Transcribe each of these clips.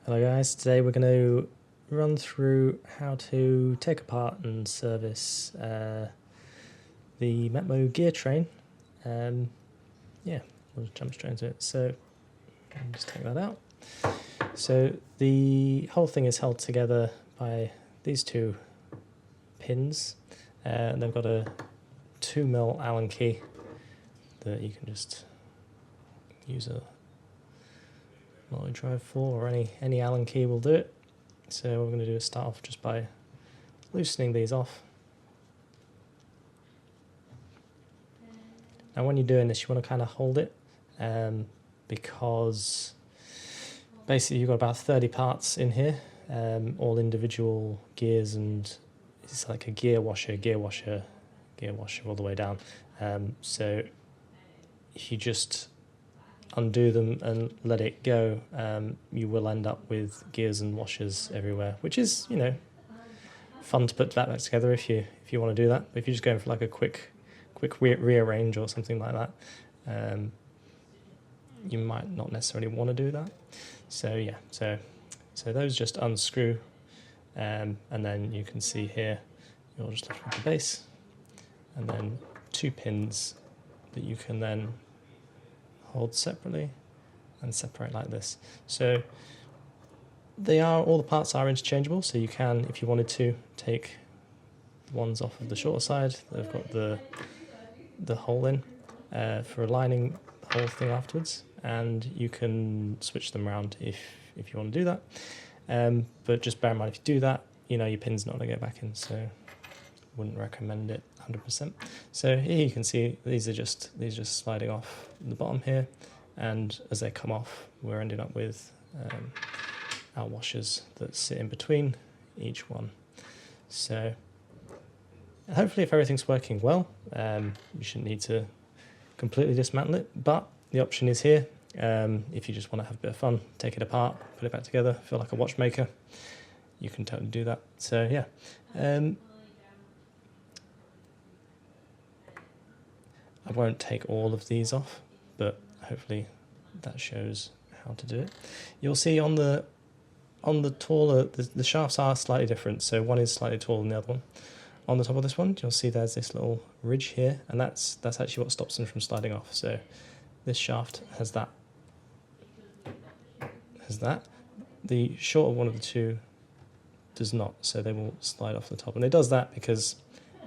Hello guys, today we're going to run through how to take apart and service the MetMo Gear Train. Yeah, we'll jump straight into it. So I'll just take that out. So the whole thing is held together by these two pins. And they've got a 2mm Allen key that you can just use a multi-drive for, or any Allen key will do it. So what we're going to do is start off just by loosening these off. Now when you're doing this, you want to kind of hold it because basically you've got about 30 parts in here, all individual gears, and it's like a gear washer all the way down. So if you just undo them and let it go, you will end up with gears and washers everywhere, which is, you know, fun to put that back together if you want to do that. But if you're just going for like a quick rearrange or something like that, you might not necessarily want to do that. So yeah, so those just unscrew, and then you can see here you're just left with the base, and then two pins that you can then hold separately and separate like this. So all the parts are interchangeable, so you can, if you wanted to, take the ones off of the shorter side that have got the hole in for aligning the whole thing afterwards, and you can switch them around if you want to do that. But just bear in mind, if you do that, you know your pin's not going to go back in, so wouldn't recommend it 100%. So here you can see these are just sliding off the bottom here, and as they come off, we're ending up with our washers that sit in between each one. So hopefully, if everything's working well, you shouldn't need to completely dismantle it, but the option is here. If you just want to have a bit of fun, take it apart, put it back together, feel like a watchmaker, you can totally do that. So yeah. I won't take all of these off, but hopefully that shows how to do it. You'll see on the taller, the shafts are slightly different, so one is slightly taller than the other one. On the top of this one, you'll see there's this little ridge here, and that's actually what stops them from sliding off. So this shaft has that. The shorter one of the two does not, so they will slide off the top, and it does that because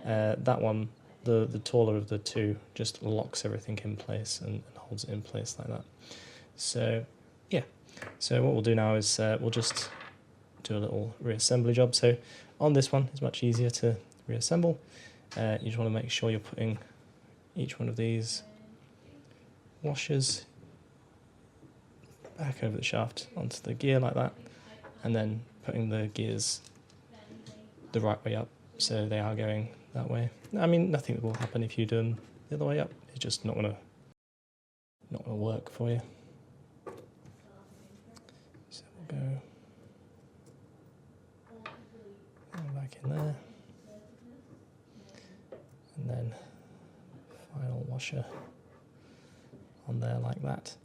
that one, the taller of the two, just locks everything in place and holds it in place like that. So yeah, so what we'll do now is we'll just do a little reassembly job. So on this one, it's much easier to reassemble. You just want to make sure you're putting each one of these washers back over the shaft onto the gear like that, and then putting the gears the right way up, so they are going that way. I mean, nothing will happen if you do them the other way up. It's just not gonna work for you. So we'll go back in there, and then final washer on there like that.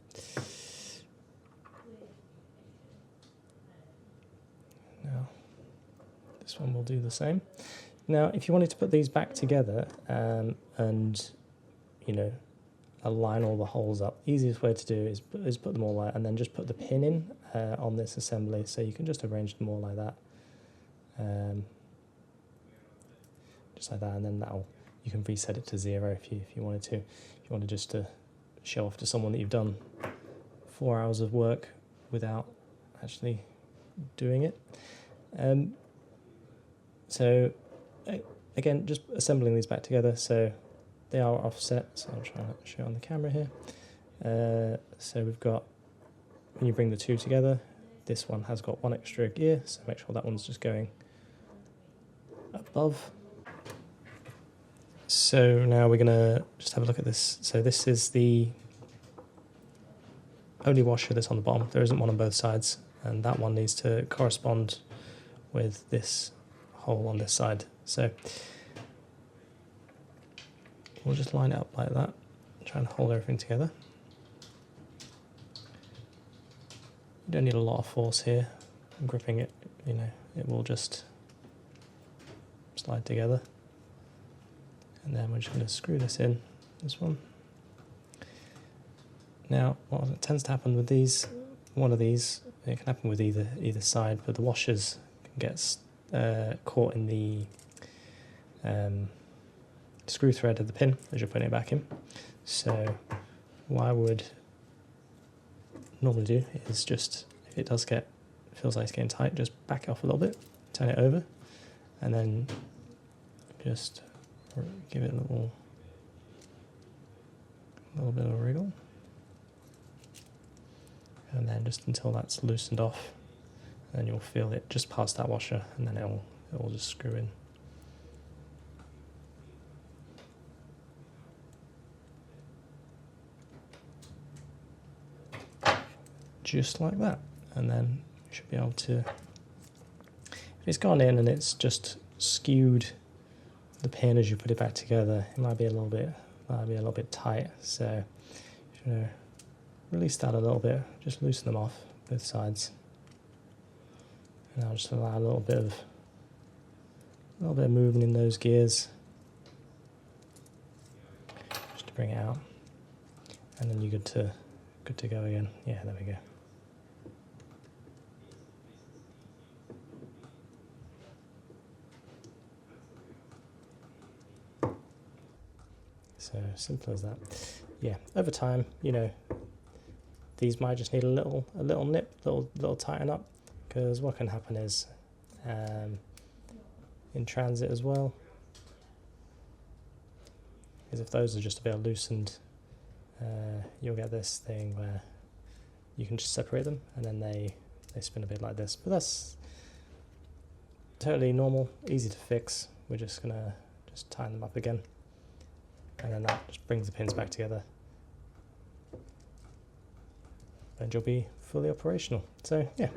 Now this one will do the same. Now if you wanted to put these back together and you know, align all the holes up, easiest way to do is put them all like, and then just put the pin in on this assembly, so you can just arrange them all like that, just like that, and then you can reset it to 0 if you wanted to. If you wanted just to show off to someone that you've done 4 hours of work without actually doing it. So again, just assembling these back together, so they are offset, so I'll try to show on the camera here. So we've got, when you bring the two together, this one has got one extra gear, so make sure that one's just going above. So now we're going to just have a look at this. So this is the only washer that's on the bottom. There isn't one on both sides, and that one needs to correspond with this hole on this side. So we'll just line it up like that, try and hold everything together. you don't need a lot of force here. I'm gripping it, you know, it will just slide together. And then we're just going to screw this in, this one. Now, what tends to happen with these, one of these, it can happen with either side, but the washers can get caught in the screw thread of the pin as you're putting it back in. So what I would normally do is just, if it does feels like it's getting tight, just back it off a little bit, turn it over, and then just give it a little bit of a wriggle, and then just until that's loosened off, and then you'll feel it just past that washer, and then it'll just screw in. Just like that, and then you should be able to, if it's gone in and it's just skewed the pin as you put it back together, it might be a little bit tight, so you should release that a little bit, just loosen them off both sides, and I'll just allow a little bit of movement in those gears just to bring it out, and then you're good to go again. Yeah, there we go. So simple as that. Yeah, over time, you know, these might just need a little nip, little tighten up, because what can happen is in transit as well, is if those are just a bit loosened, you'll get this thing where you can just separate them and then they spin a bit like this. But that's totally normal, easy to fix. We're just gonna tighten them up again, and then that just brings the pins back together, and you'll be fully operational. So yeah,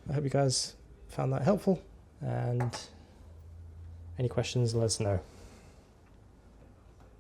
I hope you guys found that helpful, and any questions, let us know.